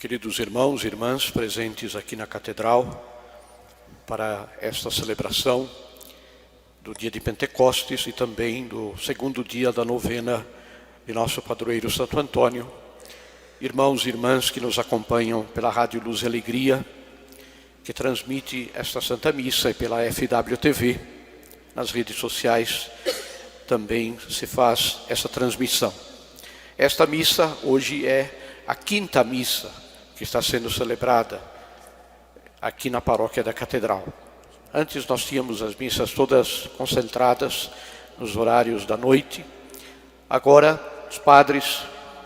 Queridos irmãos e irmãs presentes aqui na Catedral para esta celebração do dia de Pentecostes e também do segundo dia da novena de nosso padroeiro Santo Antônio, irmãos e irmãs que nos acompanham pela Rádio Luz e Alegria, que transmite esta Santa Missa, e pela FWTV, nas redes sociais também se faz essa transmissão. Esta missa hoje é a quinta missa que está sendo celebrada aqui na paróquia da Catedral. Antes nós tínhamos as missas todas concentradas nos horários da noite. Agora os padres,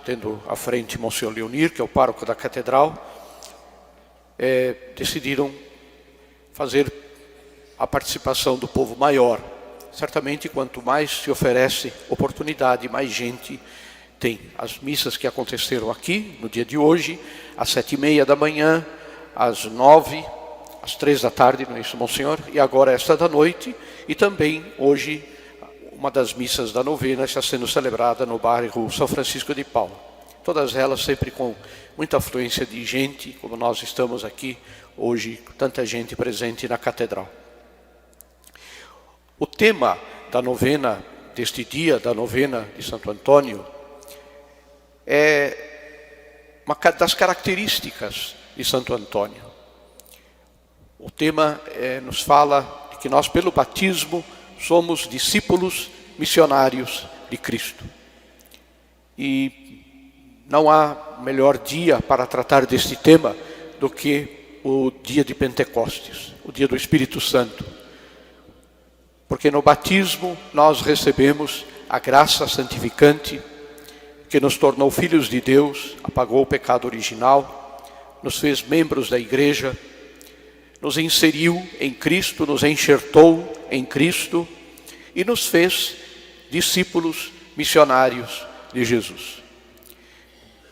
tendo à frente Monsenhor Leonir, que é o pároco da Catedral, decidiram fazer a participação do povo maior. Certamente, quanto mais se oferece oportunidade, mais gente tem. As missas que aconteceram aqui, no dia de hoje, às 7h30 da manhã, às 9h, às 3 da tarde, não é isso, Monsenhor? E agora esta da noite, e também hoje, uma das missas da novena está sendo celebrada no bairro São Francisco de Paula. Todas elas sempre com muita afluência de gente, como nós estamos aqui hoje, tanta gente presente na Catedral. O tema da novena, deste dia da novena de Santo Antônio, é uma das características de Santo Antônio. O tema nos fala de que nós, pelo batismo, somos discípulos missionários de Cristo. E não há melhor dia para tratar deste tema do que o dia de Pentecostes, o dia do Espírito Santo. Porque no batismo nós recebemos a graça santificante que nos tornou filhos de Deus, apagou o pecado original, nos fez membros da igreja, nos inseriu em Cristo, nos enxertou em Cristo e nos fez discípulos missionários de Jesus.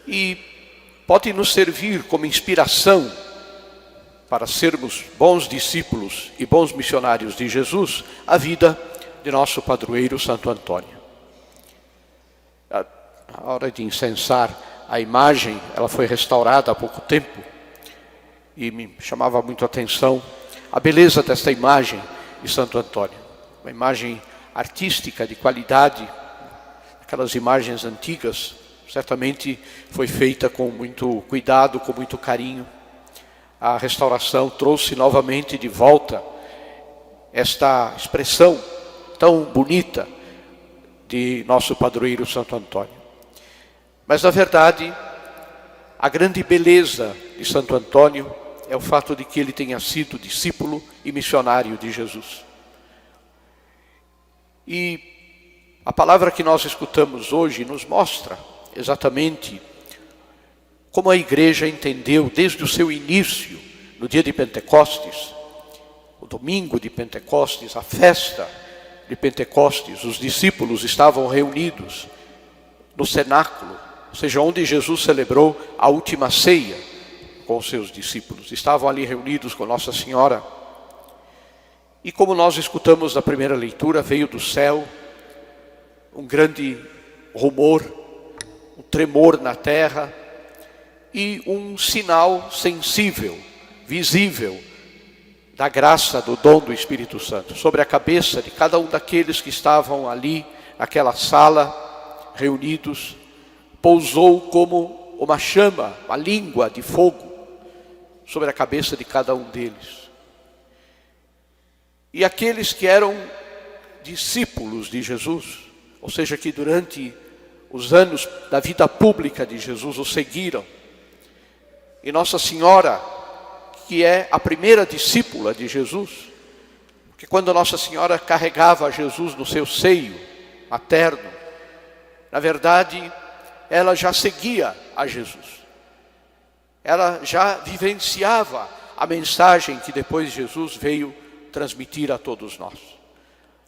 E pode nos servir como inspiração para sermos bons discípulos e bons missionários de Jesus, a vida de nosso padroeiro Santo Antônio. A hora de incensar a imagem, ela foi restaurada há pouco tempo, e me chamava muito a atenção a beleza desta imagem de Santo Antônio. Uma imagem artística de qualidade, aquelas imagens antigas, certamente foi feita com muito cuidado, com muito carinho. A restauração trouxe novamente de volta esta expressão tão bonita de nosso padroeiro Santo Antônio. Mas, na verdade, a grande beleza de Santo Antônio é o fato de que ele tenha sido discípulo e missionário de Jesus. E a palavra que nós escutamos hoje nos mostra exatamente como a igreja entendeu desde o seu início, no dia de Pentecostes, o domingo de Pentecostes, a festa de Pentecostes, os discípulos estavam reunidos no cenáculo, ou seja, onde Jesus celebrou a última ceia com os seus discípulos. Estavam ali reunidos com Nossa Senhora. E como nós escutamos na primeira leitura, veio do céu um grande rumor, um tremor na terra e um sinal sensível, visível, da graça, do dom do Espírito Santo, sobre a cabeça de cada um daqueles que estavam ali, naquela sala, reunidos. Pousou como uma chama, uma língua de fogo, sobre a cabeça de cada um deles. E aqueles que eram discípulos de Jesus, ou seja, que durante os anos da vida pública de Jesus o seguiram, e Nossa Senhora, que é a primeira discípula de Jesus, porque quando Nossa Senhora carregava Jesus no seu seio materno, na verdade, ela já seguia a Jesus. Ela já vivenciava a mensagem que depois Jesus veio transmitir a todos nós.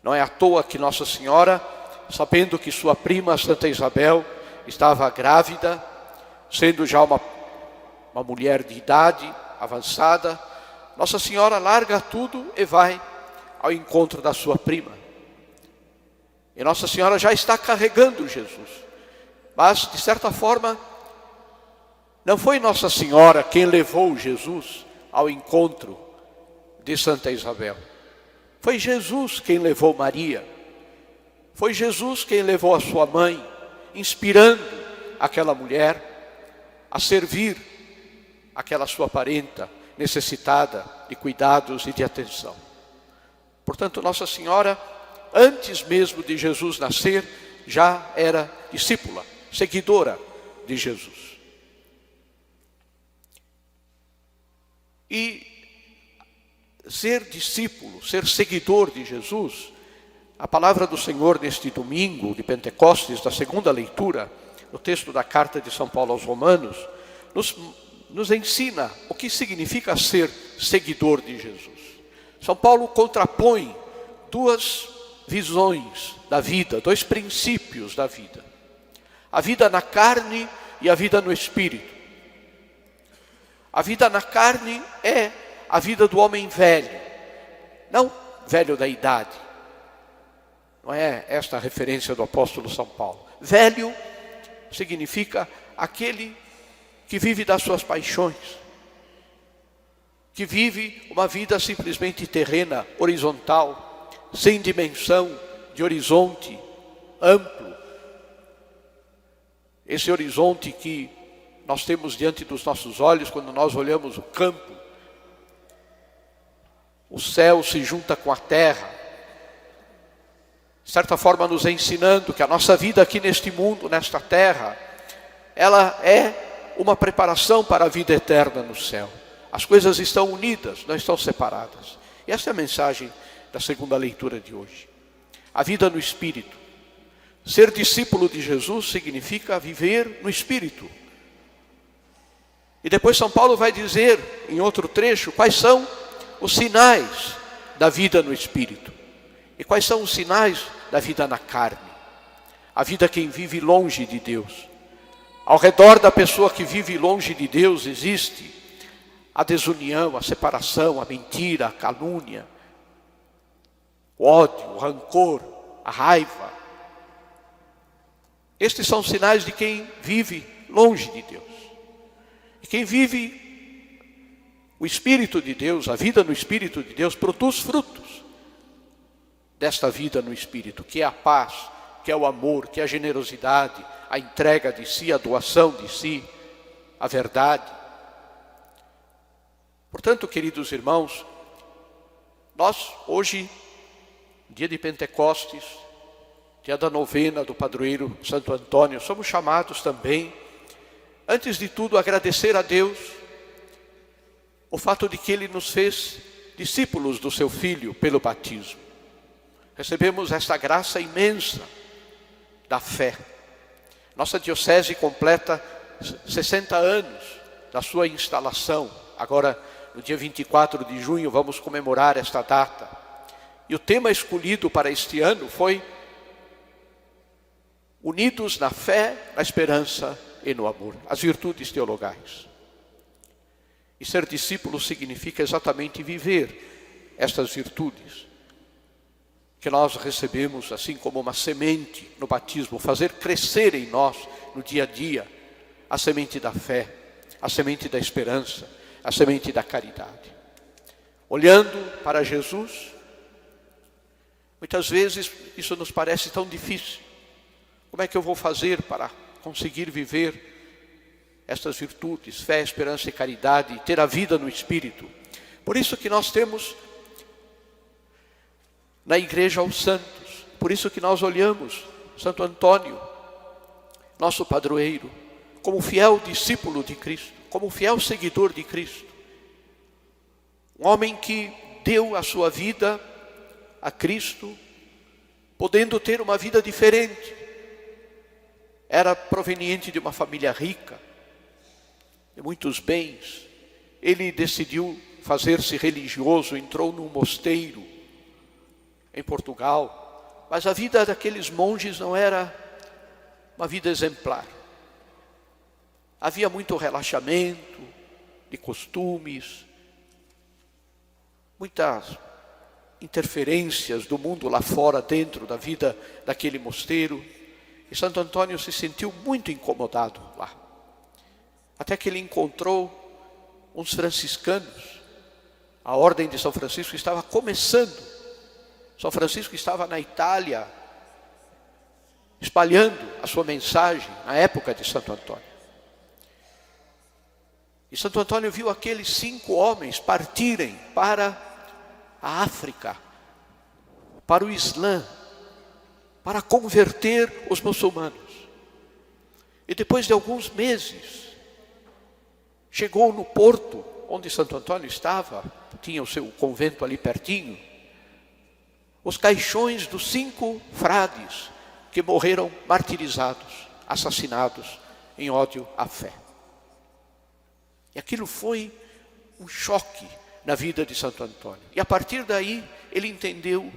Não é à toa que Nossa Senhora, sabendo que sua prima Santa Isabel estava grávida, sendo já uma mulher de idade avançada, Nossa Senhora larga tudo e vai ao encontro da sua prima. E Nossa Senhora já está carregando Jesus. Mas, de certa forma, Não foi Nossa Senhora quem levou Jesus ao encontro de Santa Isabel. Foi Jesus quem levou Maria. Foi Jesus quem levou a sua mãe, inspirando aquela mulher a servir aquela sua parenta necessitada de cuidados e de atenção. Portanto, Nossa Senhora, antes mesmo de Jesus nascer, já era discípula, seguidora de Jesus. E ser discípulo, ser seguidor de Jesus, a palavra do Senhor neste domingo de Pentecostes, da segunda leitura, no texto da carta de São Paulo aos Romanos, nos ensina o que significa ser seguidor de Jesus. São Paulo contrapõe duas visões da vida, dois princípios da vida. A vida na carne e a vida no espírito. A vida na carne é a vida do homem velho, não velho da idade. Não é esta a referência do apóstolo São Paulo. Velho significa aquele que vive das suas paixões, que vive uma vida simplesmente terrena, horizontal, sem dimensão de horizonte amplo. Esse horizonte que nós temos diante dos nossos olhos quando nós olhamos o campo. O céu se junta com a terra, de certa forma nos ensinando que a nossa vida aqui neste mundo, nesta terra, ela é uma preparação para a vida eterna no céu. As coisas estão unidas, não estão separadas. E essa é a mensagem da segunda leitura de hoje. A vida no Espírito. Ser discípulo de Jesus significa viver no Espírito. E depois São Paulo vai dizer, em outro trecho, quais são os sinais da vida no Espírito. E quais são os sinais da vida na carne? A vida quem vive longe de Deus. Ao redor da pessoa que vive longe de Deus existe a desunião, a separação, a mentira, a calúnia, o ódio, o rancor, a raiva. Estes são sinais de quem vive longe de Deus. E quem vive o Espírito de Deus, a vida no Espírito de Deus, produz frutos desta vida no Espírito, que é a paz, que é o amor, que é a generosidade, a entrega de si, a doação de si, a verdade. Portanto, queridos irmãos, nós hoje, dia de Pentecostes, dia da novena do padroeiro Santo Antônio, somos chamados também, antes de tudo, a agradecer a Deus o fato de que Ele nos fez discípulos do Seu Filho pelo batismo. Recebemos esta graça imensa da fé. Nossa diocese completa 60 anos da sua instalação. Agora, no dia 24 de junho, vamos comemorar esta data. E o tema escolhido para este ano foi Unidos na fé, na esperança e no amor. As virtudes teologais. E ser discípulo significa exatamente viver estas virtudes que nós recebemos assim como uma semente no batismo, fazer crescer em nós no dia a dia a semente da fé, a semente da esperança, a semente da caridade. Olhando para Jesus, muitas vezes isso nos parece tão difícil. Como é que eu vou fazer para conseguir viver estas virtudes, fé, esperança e caridade, e ter a vida no Espírito? Por isso que nós temos na igreja os santos, por isso que nós olhamos Santo Antônio, nosso padroeiro, como fiel discípulo de Cristo, como fiel seguidor de Cristo. Um homem que deu a sua vida a Cristo, podendo ter uma vida diferente. Era proveniente de uma família rica, de muitos bens. Ele decidiu fazer-se religioso, entrou num mosteiro em Portugal, mas a vida daqueles monges não era uma vida exemplar. Havia muito relaxamento de costumes, muitas interferências do mundo lá fora, dentro da vida daquele mosteiro. E Santo Antônio se sentiu muito incomodado lá. até que ele encontrou uns franciscanos. A ordem de São Francisco estava começando. São Francisco estava na Itália, espalhando a sua mensagem na época de Santo Antônio. E Santo Antônio viu aqueles 5 homens partirem para a África, para o Islã, para converter os muçulmanos. E depois de alguns meses, chegou no porto onde Santo Antônio estava, tinha o seu convento ali pertinho, os caixões dos 5 frades que morreram martirizados, assassinados em ódio à fé. E aquilo foi um choque na vida de Santo Antônio. E a partir daí, ele entendeu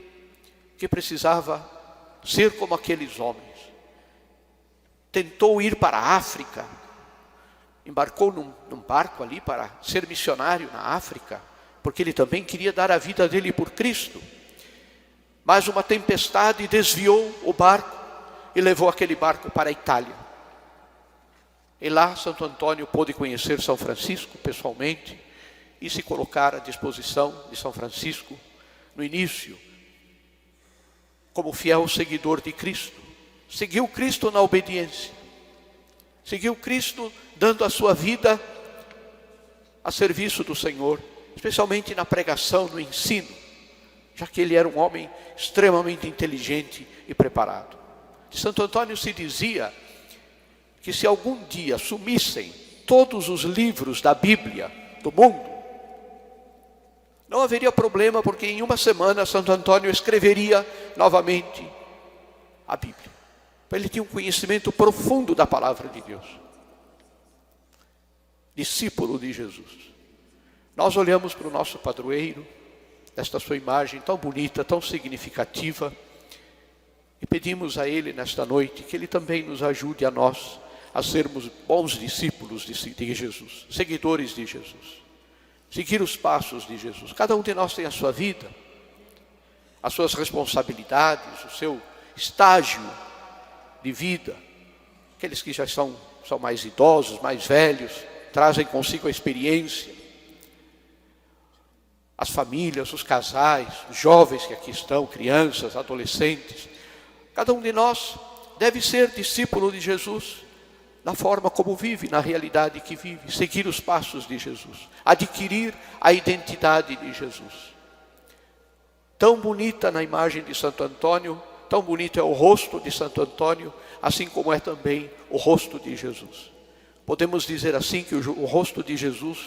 que precisava ser como aqueles homens. Tentou ir para a África, embarcou num barco ali para ser missionário na África, porque ele também queria dar a vida dele por Cristo. Mas uma tempestade desviou o barco e levou aquele barco para a Itália. E lá Santo Antônio pôde conhecer São Francisco pessoalmente e se colocar à disposição de São Francisco no início, como fiel seguidor de Cristo. Seguiu Cristo na obediência. Seguiu Cristo dando a sua vida a serviço do Senhor, especialmente na pregação, no ensino, já que ele era um homem extremamente inteligente e preparado. De Santo Antônio se dizia que se algum dia sumissem todos os livros da Bíblia do mundo, não haveria problema, porque em uma semana Santo Antônio escreveria novamente a Bíblia. Ele tinha um conhecimento profundo da palavra de Deus. Discípulo de Jesus. Nós olhamos para o nosso padroeiro, esta sua imagem tão bonita, tão significativa, e pedimos a ele nesta noite que ele também nos ajude a nós a sermos bons discípulos de Jesus, seguidores de Jesus, seguir os passos de Jesus. Cada um de nós tem a sua vida, as suas responsabilidades, o seu estágio de vida. Aqueles que já são mais idosos, mais velhos, trazem consigo a experiência. As famílias, os casais, os jovens que aqui estão, crianças, adolescentes. Cada um de nós deve ser discípulo de Jesus na forma como vive, na realidade que vive, seguir os passos de Jesus, adquirir a identidade de Jesus. Tão bonita na imagem de Santo Antônio, tão bonito é o rosto de Santo Antônio, assim como é também o rosto de Jesus. Podemos dizer assim que o rosto de Jesus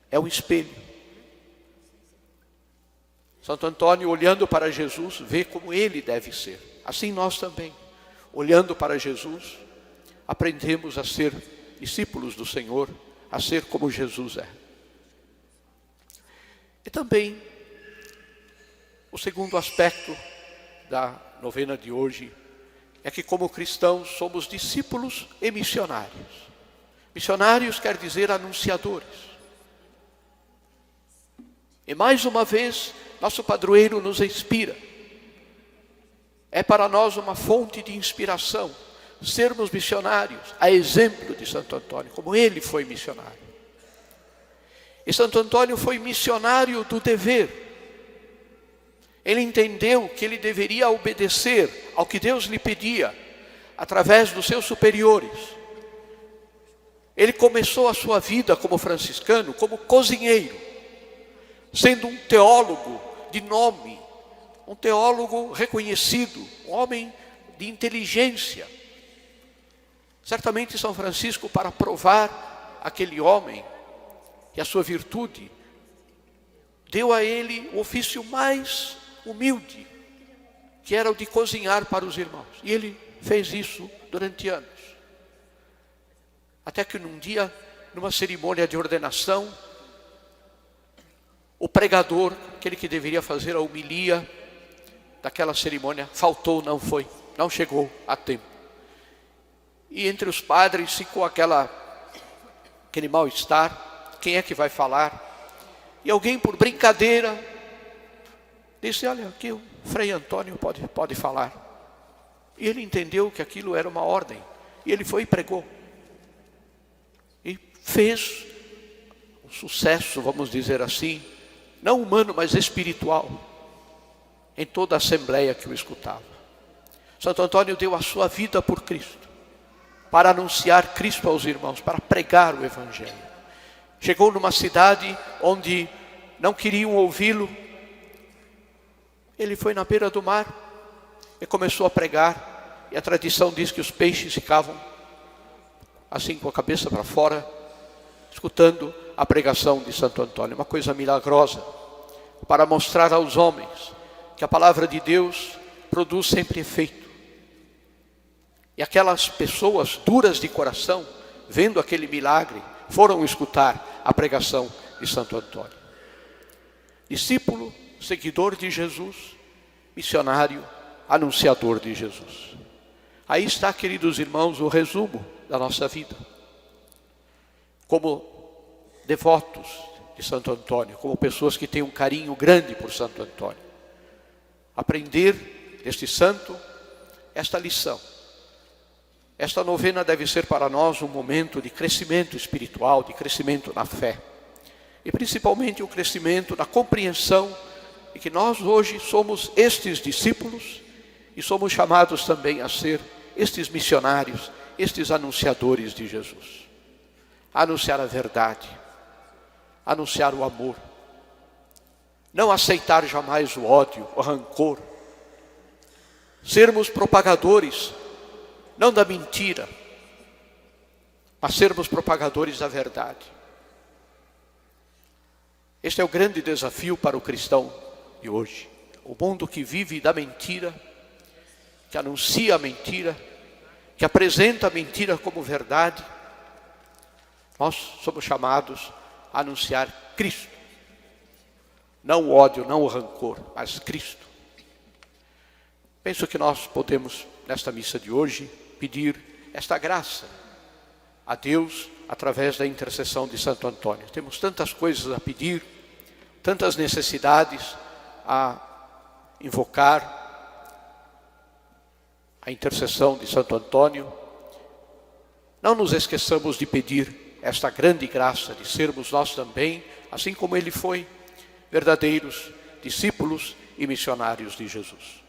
é um espelho. Santo Antônio, olhando para Jesus, vê como ele deve ser. Assim nós também, olhando para Jesus, aprendemos a ser discípulos do Senhor, a ser como Jesus é. E também, o segundo aspecto da novena de hoje é que, como cristãos, somos discípulos e missionários. Missionários quer dizer anunciadores. E mais uma vez, nosso padroeiro nos inspira. É para nós uma fonte de inspiração sermos missionários, a exemplo de Santo Antônio, como ele foi missionário. E Santo Antônio foi missionário do dever. Ele entendeu que ele deveria obedecer ao que Deus lhe pedia, através dos seus superiores. Ele começou a sua vida como franciscano, como cozinheiro, sendo um teólogo de nome, um teólogo reconhecido, um homem de inteligência. Certamente São Francisco, para provar aquele homem e a sua virtude, deu a ele o ofício mais humilde, que era o de cozinhar para os irmãos. E ele fez isso durante anos. Até que num dia, numa cerimônia de ordenação, o pregador, aquele que deveria fazer a homilia daquela cerimônia, faltou, não foi, não chegou a tempo. E entre os padres ficou aquele mal-estar. Quem é que vai falar? E alguém, por brincadeira, disse: olha, aqui o Frei Antônio pode falar. E ele entendeu que aquilo era uma ordem. E ele foi e pregou. fez um sucesso, vamos dizer assim, não humano, mas espiritual, em toda a assembleia que o escutava. Santo Antônio deu a sua vida por Cristo, para anunciar Cristo aos irmãos, para pregar o Evangelho. Chegou numa cidade onde não queriam ouvi-lo. Ele foi na beira do mar e começou a pregar. E a tradição diz que os peixes ficavam assim com a cabeça para fora, escutando a pregação de Santo Antônio. Uma coisa milagrosa, para mostrar aos homens que a palavra de Deus produz sempre efeito. E aquelas pessoas duras de coração, vendo aquele milagre, foram escutar a pregação de Santo Antônio. Discípulo, seguidor de Jesus, missionário, anunciador de Jesus. Aí está, queridos irmãos, o resumo da nossa vida. Como devotos de Santo Antônio, como pessoas que têm um carinho grande por Santo Antônio. Aprender deste santo esta lição. Esta novena deve ser para nós um momento de crescimento espiritual, de crescimento na fé. E principalmente um crescimento na compreensão de que nós hoje somos estes discípulos e somos chamados também a ser estes missionários, estes anunciadores de Jesus. Anunciar a verdade, anunciar o amor. Não aceitar jamais o ódio, o rancor. Sermos propagadores não da mentira, mas sermos propagadores da verdade. Este é o grande desafio para o cristão de hoje. O mundo que vive da mentira, que anuncia a mentira, que apresenta a mentira como verdade. Nós somos chamados a anunciar Cristo. Não o ódio, não o rancor, mas Cristo. Penso que nós podemos, nesta missa de hoje, pedir esta graça a Deus através da intercessão de Santo Antônio. Temos tantas coisas a pedir, tantas necessidades a invocar, a intercessão de Santo Antônio. Não nos esqueçamos de pedir esta grande graça de sermos nós também, assim como ele foi, verdadeiros discípulos e missionários de Jesus.